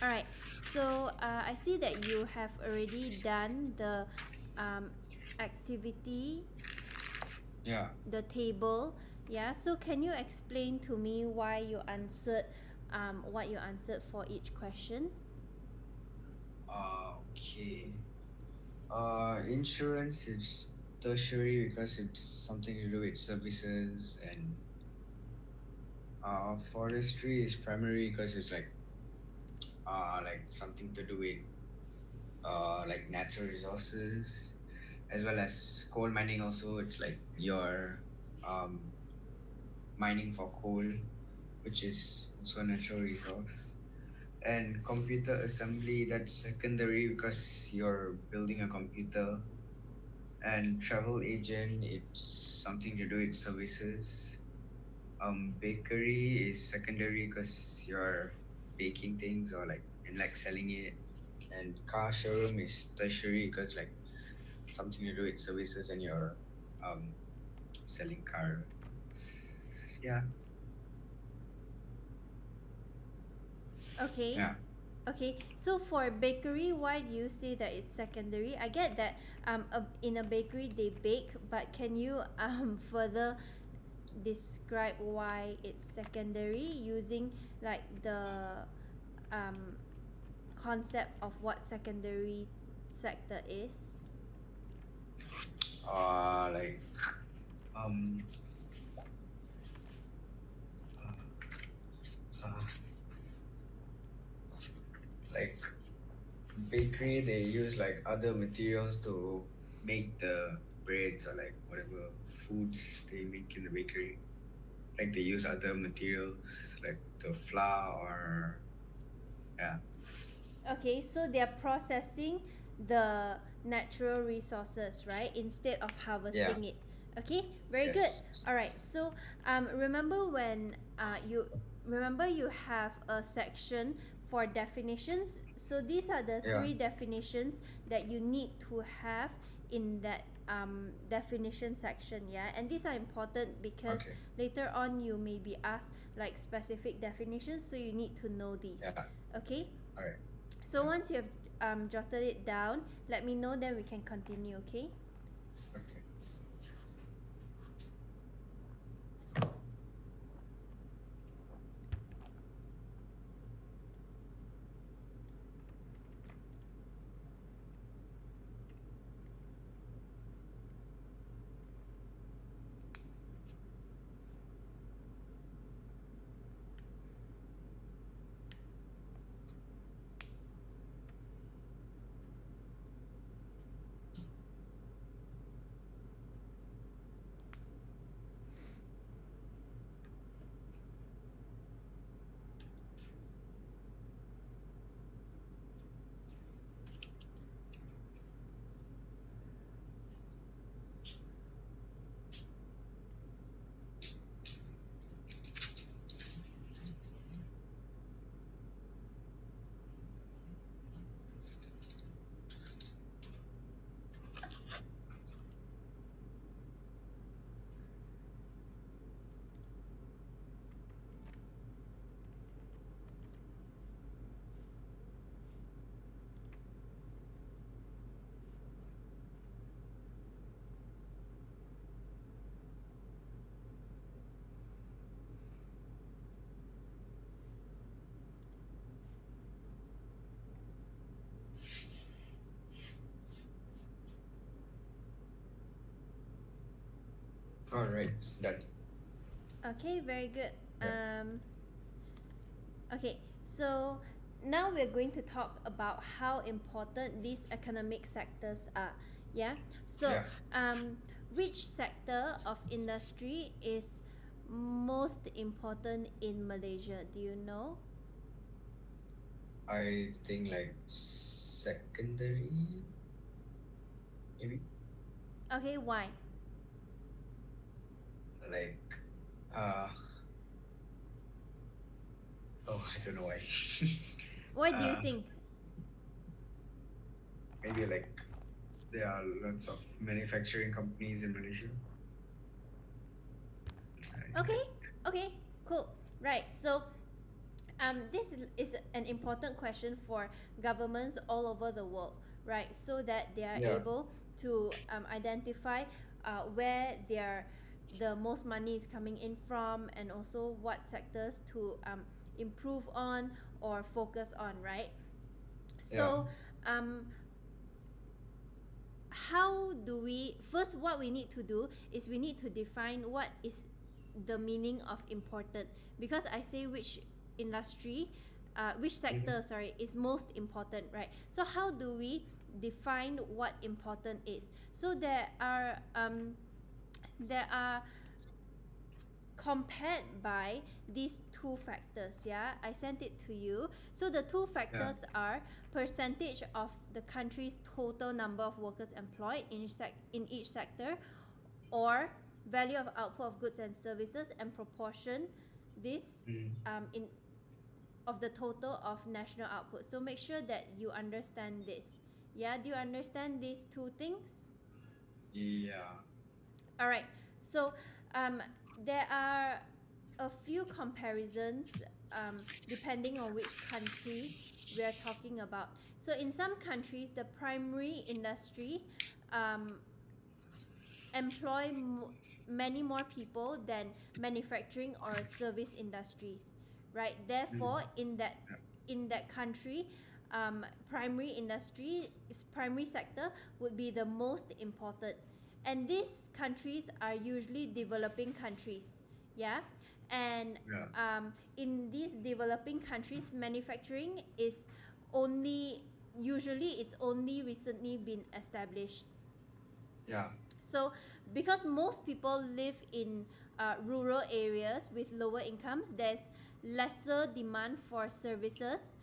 All right. So I see that you have already done the um, activity, Yeah. the table. Yeah. So can you explain to me why you answered, what you answered for each question? Okay. Insurance is tertiary because it's something to do with services, and forestry is primary because it's like something to do with like natural resources, as well as coal mining. Also, it's like you're um mining for coal, which is also a natural resource. And computer assembly, that's secondary because you're building a computer. And travel agent, it's something to do with services. Bakery is secondary because you're baking things or like selling it. And car showroom is tertiary because like something to do with services and you're um selling cars. Yeah. Okay. Yeah. Okay, so for bakery, why do you say that it's secondary? I get that in a bakery they bake, but can you further describe why it's secondary using like the um concept of what secondary sector is? Like um uh, uh, like bakery, they use like other materials to make the breads or like whatever foods they make in the bakery. Like they use other materials like the flour or yeah. Okay, so they're processing the natural resources, right? Instead of Yeah. harvesting it. Okay, very good. Yes. All right. So remember when you remember you have a section for definitions. So these are the Yeah. three definitions that you need to have in that definition section. Yeah, and these are important because Okay. later on you may be asked like specific definitions, so you need to know these. Yeah. Okay. All right. So Yeah. once you have jotted it down, let me know, then we can continue, okay? Okay. All right. Done. Okay, very good. Yeah. Okay, so now we're going to talk about how important these economic sectors are. Yeah. So, Yeah. which sector of industry is most important in Malaysia? Do you know? I think like secondary maybe Okay, why? like uh oh I don't know why. Why do you uh think? Maybe like there are lots of manufacturing companies in Malaysia. I Okay, like okay, cool. Right. So This is an important question for governments all over the world, right? So that they are Yeah. able to identify where the most money is coming in from, and also what sectors to improve on or focus on, right? Yeah. So um, how do we first, what we need to do is we need to define what is the meaning of important, because I say which industry, which Mm-hmm. sector, sorry, is most important, right? So how do we define what important is? So there are compared by these two factors. Yeah, I sent it to you. So the two Yeah. factors are percentage of the country's total number of workers employed in each sector, or value of output of goods and services, and proportion this Mm. in of the total of national output. So make sure that you understand this. Yeah, do you understand these two things? Yeah. All right. So um, there are a few comparisons depending on which country we are talking about. So in some countries, the primary industry um, employ many more people than manufacturing or service industries, right? Mm. Therefore, Yeah. in that country, primary sector would be the most important, and these countries are usually developing countries. Yeah, and Yeah. in these developing countries, manufacturing is only usually it's only recently been established. Yeah. So, because most people live in rural areas with lower incomes, there's lesser demand for services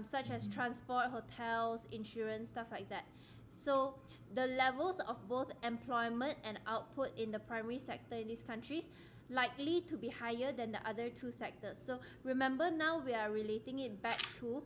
such as Mm-hmm. transport, hotels, insurance, stuff like that. So, the levels of both employment and output in the primary sector in these countries likely to be higher than the other two sectors. So, remember, now we are relating it back to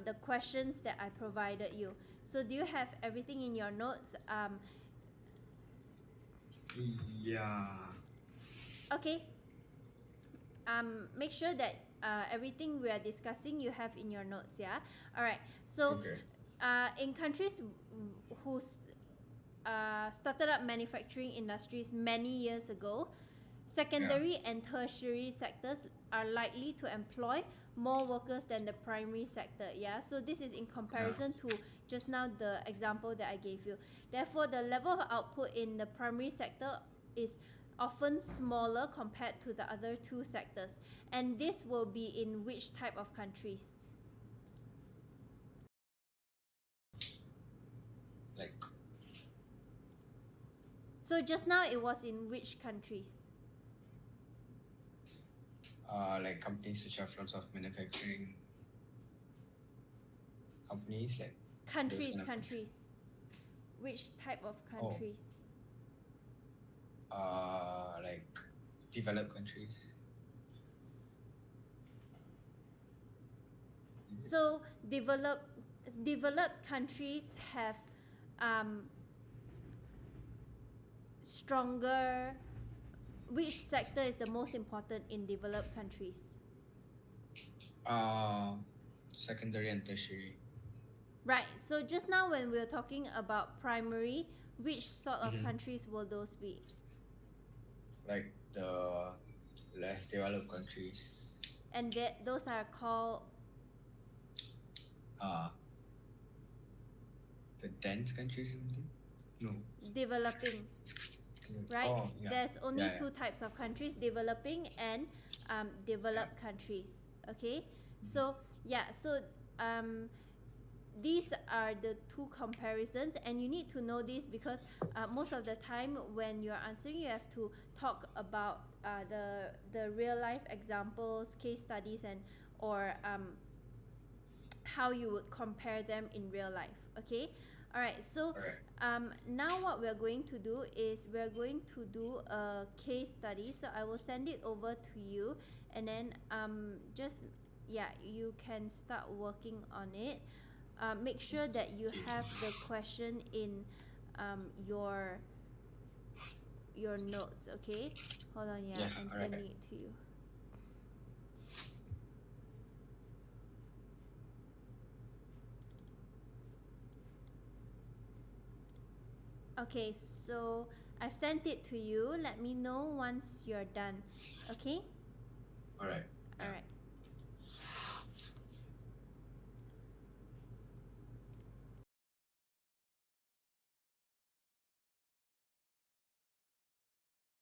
the questions that I provided you. So, do you have everything in your notes? Yeah. Okay, make sure that everything we are discussing you have in your notes. Yeah, all right. So Okay. in countries who started up manufacturing industries many years ago, Yeah. secondary and tertiary sectors are likely to employ more workers than the primary sector. Yeah, so this is in Yeah. comparison to just now the example that I gave you. Therefore, the level of output in the primary sector is often smaller compared to the other two sectors, and this will be in which type of countries? Like So just now it was in which countries? like companies which have lots of manufacturing companies, like those Countries, kind of countries. countries. Which type of Oh, countries? like developed countries. Is it? So developed countries have um, stronger. Which sector is the most important in developed countries? Uh, Secondary and tertiary. Right. So just now when we were talking about primary, which sort of Mm-hmm. countries will those be? Like the less developed countries. And those are called Uh, the dense countries or something. No. developing. Right? Oh, yeah. There's only Yeah, yeah. two types of countries: developing and Yeah. developed countries. Okay, Mhm. so yeah, so um, these are the two comparisons, and you need to know this because most of the time when you're answering, you have to talk about the real life examples, case studies, and or how you would compare them in real life. Okay, all right. So All right. now what we're going to do is we're going to do a case study. So I will send it over to you, and then just yeah, you can start working on it. Make sure that you Okay. have the question in your notes. Okay, hold on. Yeah, Yeah. I'm All right. sending it to you. Okay, so I've sent it to you. Let me know once you're done. Okay? All right. All Yeah. right.